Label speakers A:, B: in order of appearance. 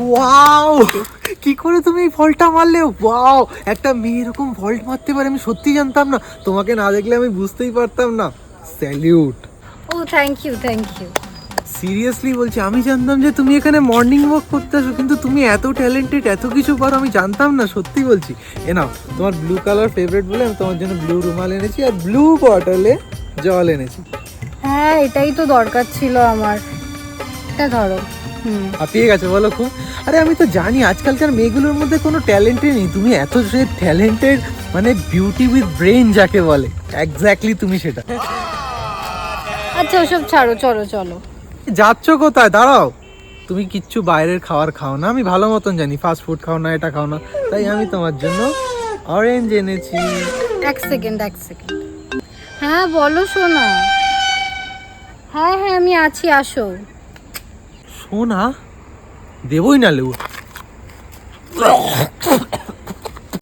A: Wow, কি করে তুমি এই ফলটা মারলে? ওয়াও, একটা মেয়ে এরকম ভল্ট মারতে পারে আমি সত্যি জানতাম না। তোমাকে না দেখলে আমি বুঝতেই পারতাম না। স্যালিউট।
B: ও thank you thank you.
A: Seriously বলছি, আমি জানতাম যে তুমি এখানে মর্নিং ওয়াক করতে আসো, কিন্তু তুমি এত ট্যালেন্টেড, এত কিছু পারো আমি জানতাম না, সত্যি বলছি। এ নাও, তোমার ব্লু কালার ফেভারিট বলে আমি তোমার জন্য ব্লু রুমাল এনেছি আর ব্লু বটলে জল এনেছি।
B: হ্যাঁ এটাই তো দরকার ছিল আমার। এটা ধরো।
A: হাঁপিয়ে গেছে বলো খুব? আরে আমি তো জানি আজকালকার মেয়েগুলোর মধ্যে কোনো ট্যালেন্টই নেই, তুমি এত সে ট্যালেন্টেড, মানে বিউটি উইথ ব্রেন যাকে বলে, এক্স্যাক্টলি তুমি সেটা।
B: আচ্ছা ওসব ছাড়ো, চলো চলো।
A: যাচ্ছ কোথায়? দাঁড়াও। তুমি কিচ্ছু বাইরের খাবার খাও না, আমি ভালো মতন জানি। ফাস্ট ফুড খাও না, এটা খাও না, তাই আমি তোমার জন্য অরেঞ্জ এনেছি।
B: এক সেকেন্ড। হ্যাঁ বলো সোনা। হ্যাঁ হ্যাঁ আমি আছি, আসো।
A: সোনা দেবই না লেবু।